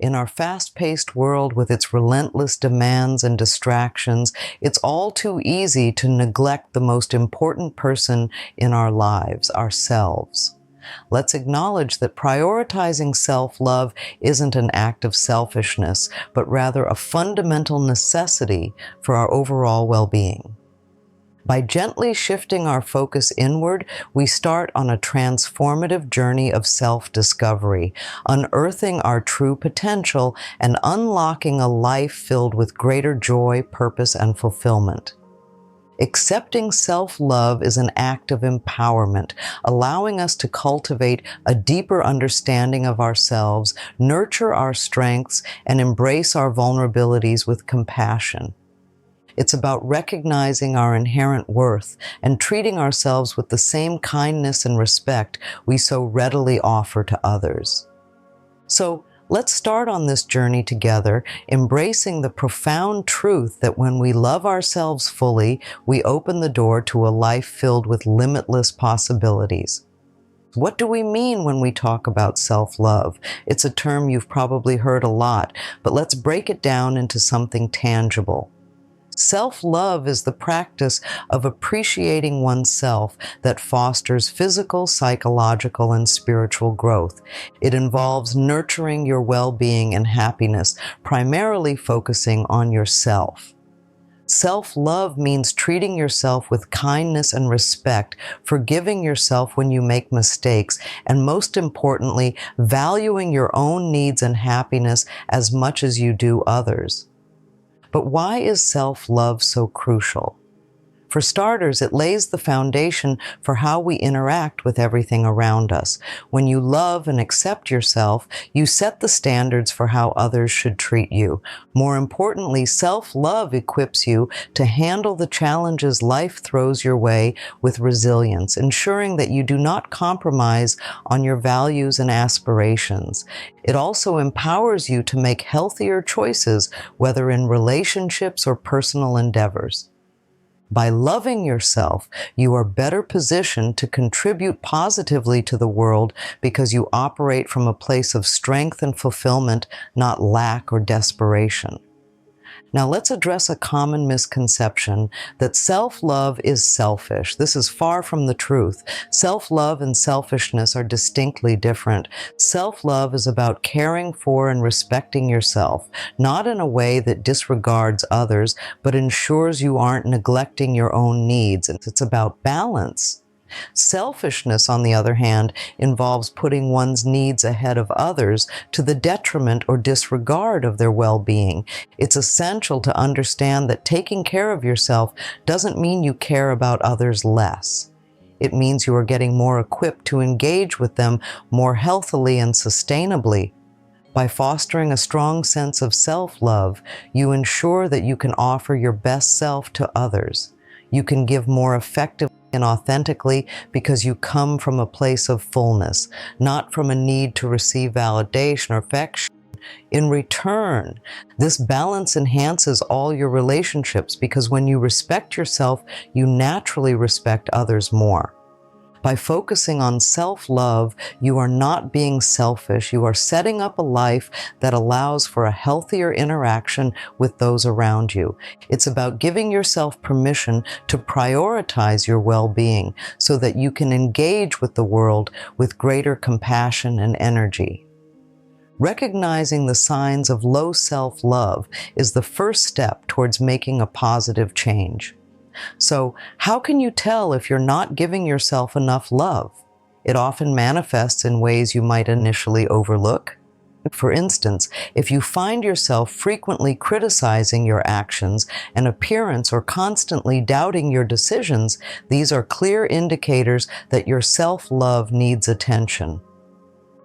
In our fast-paced world with its relentless demands and distractions, it's all too easy to neglect the most important person in our lives, ourselves. Let's acknowledge that prioritizing self-love isn't an act of selfishness, but rather a fundamental necessity for our overall well-being. By gently shifting our focus inward, we start on a transformative journey of self-discovery, unearthing our true potential and unlocking a life filled with greater joy, purpose, and fulfillment. Accepting self-love is an act of empowerment, allowing us to cultivate a deeper understanding of ourselves, nurture our strengths, and embrace our vulnerabilities with compassion. It's about recognizing our inherent worth and treating ourselves with the same kindness and respect we so readily offer to others. So, let's start on this journey together, embracing the profound truth that when we love ourselves fully, we open the door to a life filled with limitless possibilities. What do we mean when we talk about self-love? It's a term you've probably heard a lot, but let's break it down into something tangible. Self-love is the practice of appreciating oneself that fosters physical, psychological, and spiritual growth. It involves nurturing your well-being and happiness, primarily focusing on yourself. Self-love means treating yourself with kindness and respect, forgiving yourself when you make mistakes, and most importantly, valuing your own needs and happiness as much as you do others. But why is self-love so crucial? For starters, it lays the foundation for how we interact with everything around us. When you love and accept yourself, you set the standards for how others should treat you. More importantly, self-love equips you to handle the challenges life throws your way with resilience, ensuring that you do not compromise on your values and aspirations. It also empowers you to make healthier choices, whether in relationships or personal endeavors. By loving yourself, you are better positioned to contribute positively to the world because you operate from a place of strength and fulfillment, not lack or desperation. Now let's address a common misconception that self-love is selfish. This is far from the truth. Self-love and selfishness are distinctly different. Self-love is about caring for and respecting yourself, not in a way that disregards others, but ensures you aren't neglecting your own needs. It's about balance. Selfishness, on the other hand, involves putting one's needs ahead of others to the detriment or disregard of their well-being. It's essential to understand that taking care of yourself doesn't mean you care about others less. It means you are getting more equipped to engage with them more healthily and sustainably. By fostering a strong sense of self-love, you ensure that you can offer your best self to others. You can give more effectively and authentically because you come from a place of fullness, not from a need to receive validation or affection. In return, this balance enhances all your relationships because when you respect yourself, you naturally respect others more. By focusing on self-love, you are not being selfish. You are setting up a life that allows for a healthier interaction with those around you. It's about giving yourself permission to prioritize your well-being so that you can engage with the world with greater compassion and energy. Recognizing the signs of low self-love is the first step towards making a positive change. So, how can you tell if you're not giving yourself enough love? It often manifests in ways you might initially overlook. For instance, if you find yourself frequently criticizing your actions and appearance or constantly doubting your decisions, these are clear indicators that your self-love needs attention.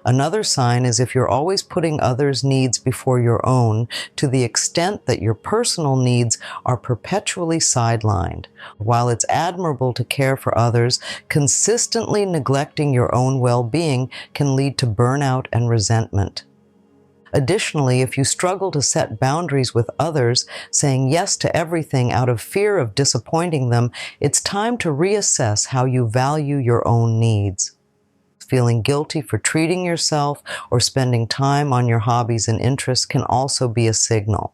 Another sign is if you're always putting others' needs before your own, to the extent that your personal needs are perpetually sidelined. While it's admirable to care for others, consistently neglecting your own well-being can lead to burnout and resentment. Additionally, if you struggle to set boundaries with others, saying yes to everything out of fear of disappointing them, it's time to reassess how you value your own needs. Feeling guilty for treating yourself or spending time on your hobbies and interests can also be a signal.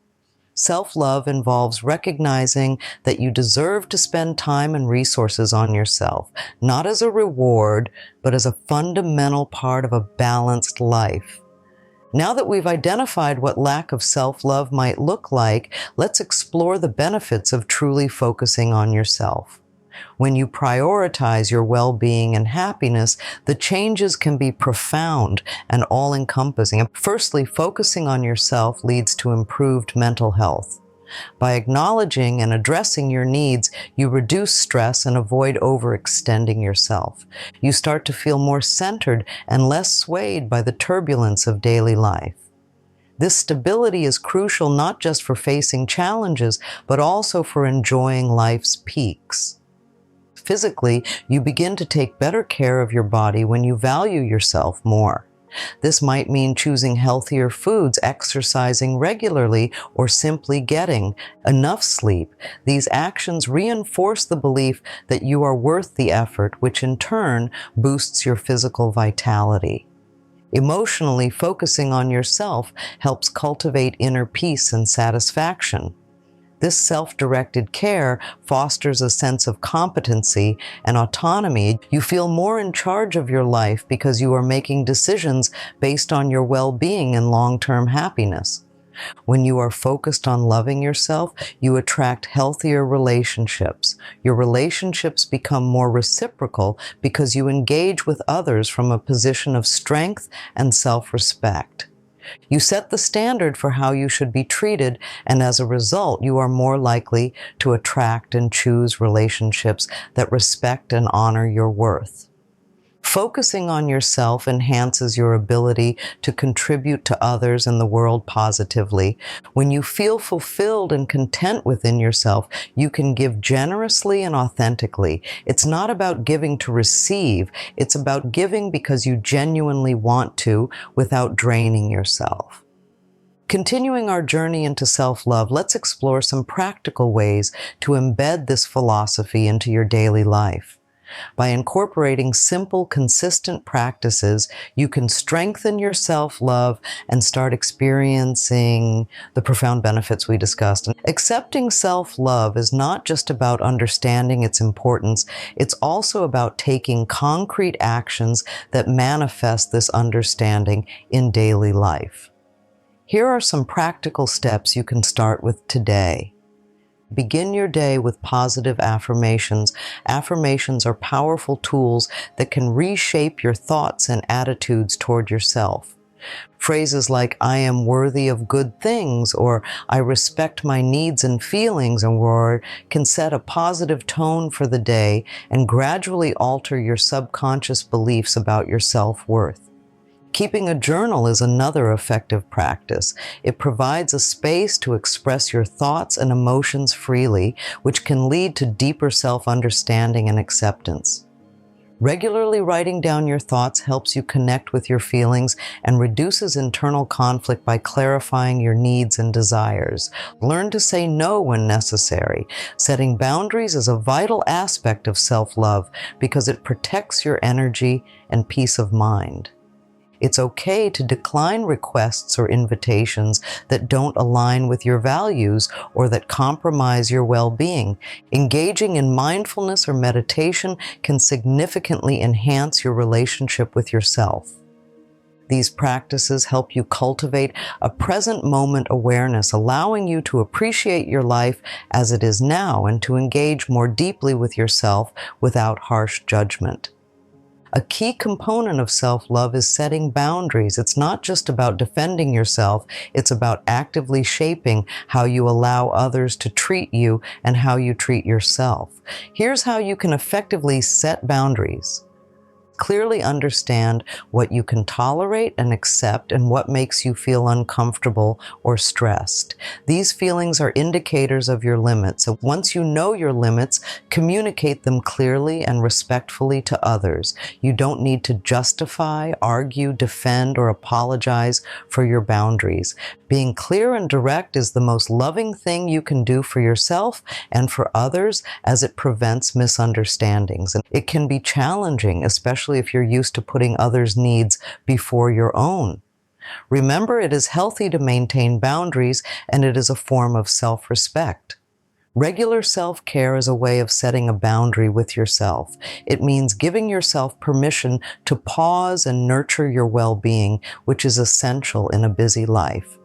Self-love involves recognizing that you deserve to spend time and resources on yourself, not as a reward, but as a fundamental part of a balanced life. Now that we've identified what lack of self-love might look like, let's explore the benefits of truly focusing on yourself. When you prioritize your well-being and happiness, the changes can be profound and all-encompassing. Firstly, focusing on yourself leads to improved mental health. By acknowledging and addressing your needs, you reduce stress and avoid overextending yourself. You start to feel more centered and less swayed by the turbulence of daily life. This stability is crucial not just for facing challenges, but also for enjoying life's peaks. Physically, you begin to take better care of your body when you value yourself more. This might mean choosing healthier foods, exercising regularly, or simply getting enough sleep. These actions reinforce the belief that you are worth the effort, which in turn boosts your physical vitality. Emotionally, focusing on yourself helps cultivate inner peace and satisfaction. This self-directed care fosters a sense of competency and autonomy. You feel more in charge of your life because you are making decisions based on your well-being and long-term happiness. When you are focused on loving yourself, you attract healthier relationships. Your relationships become more reciprocal because you engage with others from a position of strength and self-respect. You set the standard for how you should be treated, and as a result, you are more likely to attract and choose relationships that respect and honor your worth. Focusing on yourself enhances your ability to contribute to others and the world positively. When you feel fulfilled and content within yourself, you can give generously and authentically. It's not about giving to receive, it's about giving because you genuinely want to without draining yourself. Continuing our journey into self-love, let's explore some practical ways to embed this philosophy into your daily life. By incorporating simple, consistent practices, you can strengthen your self-love and start experiencing the profound benefits we discussed. Accepting self-love is not just about understanding its importance, it's also about taking concrete actions that manifest this understanding in daily life. Here are some practical steps you can start with today. Begin your day with positive affirmations. Affirmations are powerful tools that can reshape your thoughts and attitudes toward yourself. Phrases like, "I am worthy of good things," or "I respect my needs and feelings," or can set a positive tone for the day and gradually alter your subconscious beliefs about your self-worth. Keeping a journal is another effective practice. It provides a space to express your thoughts and emotions freely, which can lead to deeper self-understanding and acceptance. Regularly writing down your thoughts helps you connect with your feelings and reduces internal conflict by clarifying your needs and desires. Learn to say no when necessary. Setting boundaries is a vital aspect of self-love because it protects your energy and peace of mind. It's okay to decline requests or invitations that don't align with your values or that compromise your well-being. Engaging in mindfulness or meditation can significantly enhance your relationship with yourself. These practices help you cultivate a present moment awareness, allowing you to appreciate your life as it is now and to engage more deeply with yourself without harsh judgment. A key component of self-love is setting boundaries. It's not just about defending yourself, it's about actively shaping how you allow others to treat you and how you treat yourself. Here's how you can effectively set boundaries. Clearly understand what you can tolerate and accept and what makes you feel uncomfortable or stressed. These feelings are indicators of your limits. So once you know your limits, communicate them clearly and respectfully to others. You don't need to justify, argue, defend, or apologize for your boundaries. Being clear and direct is the most loving thing you can do for yourself and for others, as it prevents misunderstandings. And it can be challenging, especially especially if you're used to putting others' needs before your own. Remember, it is healthy to maintain boundaries, and it is a form of self-respect. Regular self-care is a way of setting a boundary with yourself. It means giving yourself permission to pause and nurture your well-being, which is essential in a busy life.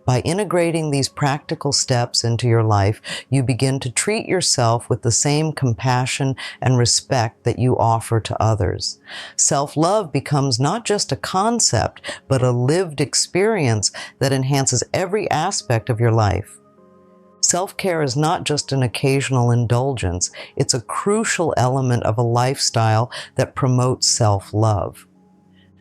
By integrating these practical steps into your life, you begin to treat yourself with the same compassion and respect that you offer to others. Self-love becomes not just a concept, but a lived experience that enhances every aspect of your life. Self-care is not just an occasional indulgence, it's a crucial element of a lifestyle that promotes self-love.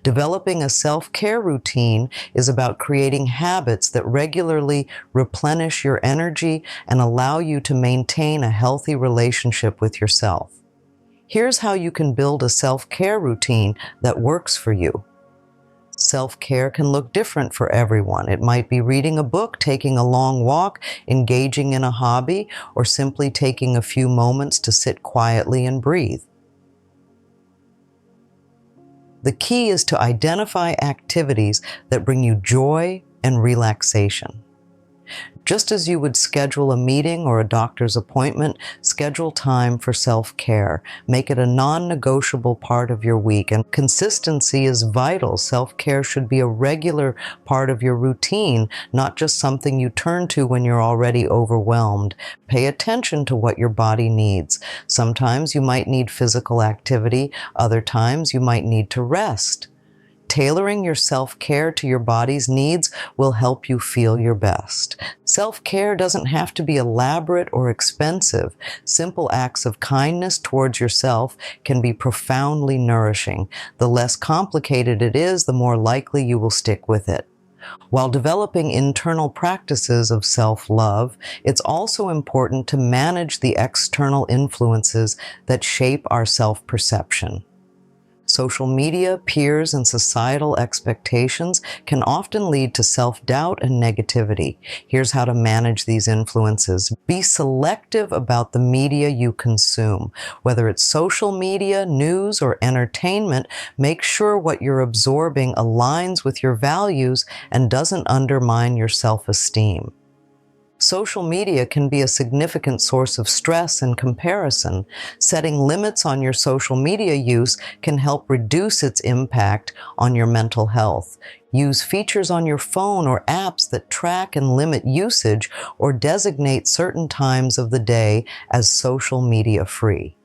Developing a self-care routine is about creating habits that regularly replenish your energy and allow you to maintain a healthy relationship with yourself. Here's how you can build a self-care routine that works for you. Self-care can look different for everyone. It might be reading a book, taking a long walk, engaging in a hobby, or simply taking a few moments to sit quietly and breathe. The key is to identify activities that bring you joy and relaxation. Just as you would schedule a meeting or a doctor's appointment, schedule time for self-care. Make it a non-negotiable part of your week, and consistency is vital. Self-care should be a regular part of your routine, not just something you turn to when you're already overwhelmed. Pay attention to what your body needs. Sometimes you might need physical activity, other times you might need to rest. Tailoring your self-care to your body's needs will help you feel your best. Self-care doesn't have to be elaborate or expensive. Simple acts of kindness towards yourself can be profoundly nourishing. The less complicated it is, the more likely you will stick with it. While developing internal practices of self-love, it's also important to manage the external influences that shape our self-perception. Social media, peers, and societal expectations can often lead to self-doubt and negativity. Here's how to manage these influences. Be selective about the media you consume. Whether it's social media, news, or entertainment, make sure what you're absorbing aligns with your values and doesn't undermine your self-esteem. Social media can be a significant source of stress and comparison. Setting limits on your social media use can help reduce its impact on your mental health. Use features on your phone or apps that track and limit usage, or designate certain times of the day as social media free.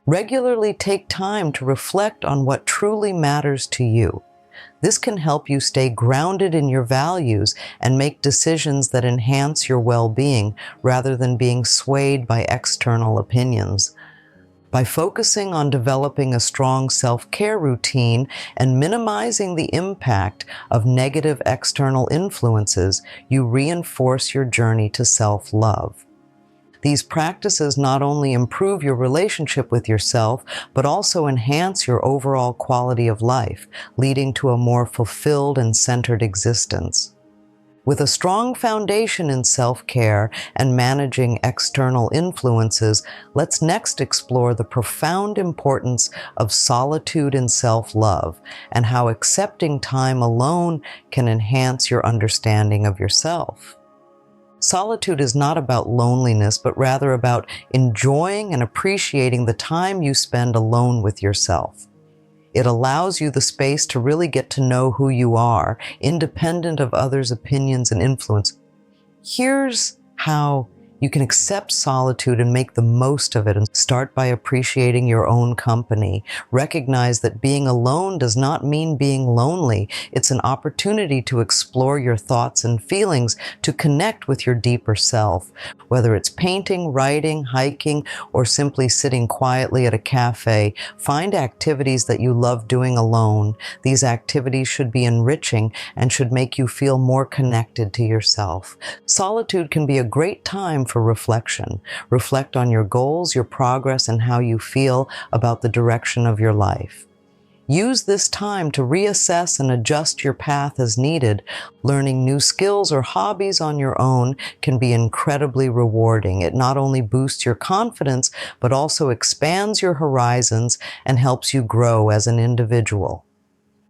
Regularly take time to reflect on what truly matters to you. This can help you stay grounded in your values and make decisions that enhance your well-being rather than being swayed by external opinions. By focusing on developing a strong self-care routine and minimizing the impact of negative external influences, you reinforce your journey to self-love. These practices not only improve your relationship with yourself, but also enhance your overall quality of life, leading to a more fulfilled and centered existence. With a strong foundation in self-care and managing external influences, let's next explore the profound importance of solitude and self-love, and how accepting time alone can enhance your understanding of yourself. Solitude is not about loneliness, but rather about enjoying and appreciating the time you spend alone with yourself. It allows you the space to really get to know who you are, independent of others' opinions and influence. Here's how you can accept solitude and make the most of it, and start by appreciating your own company. Recognize that being alone does not mean being lonely. It's an opportunity to explore your thoughts and feelings, to connect with your deeper self. Whether it's painting, writing, hiking, or simply sitting quietly at a cafe, find activities that you love doing alone. These activities should be enriching and should make you feel more connected to yourself. Solitude can be a great time for reflection. Reflect on your goals, your progress, and how you feel about the direction of your life. Use this time to reassess and adjust your path as needed. Learning new skills or hobbies on your own can be incredibly rewarding. It not only boosts your confidence, but also expands your horizons and helps you grow as an individual.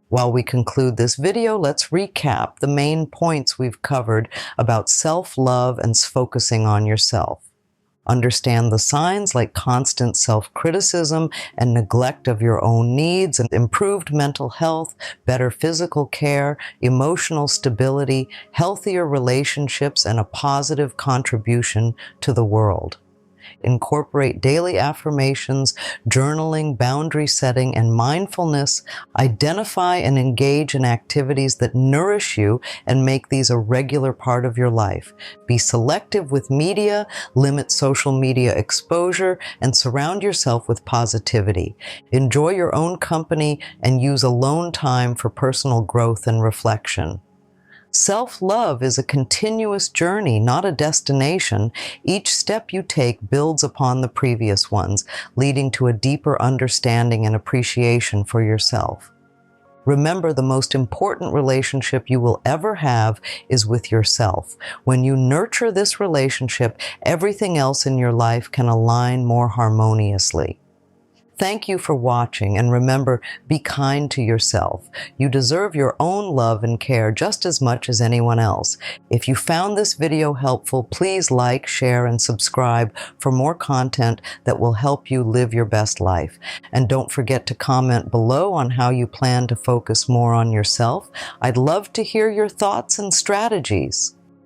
While we conclude this video, let's recap the main points we've covered about self-love and focusing on yourself. Understand the signs like constant self-criticism and neglect of your own needs, and improved mental health, better physical care, emotional stability, healthier relationships, and a positive contribution to the world. Incorporate daily affirmations, journaling, boundary setting, and mindfulness. Identify and engage in activities that nourish you and make these a regular part of your life. Be selective with media, limit social media exposure, and surround yourself with positivity. Enjoy your own company and use alone time for personal growth and reflection. Self-love is a continuous journey, not a destination. Each step you take builds upon the previous ones, leading to a deeper understanding and appreciation for yourself. Remember, the most important relationship you will ever have is with yourself. When you nurture this relationship, everything else in your life can align more harmoniously. Thank you for watching, and remember, be kind to yourself. You deserve your own love and care just as much as anyone else. If you found this video helpful, please like, share, and subscribe for more content that will help you live your best life. And don't forget to comment below on how you plan to focus more on yourself. I'd love to hear your thoughts and strategies.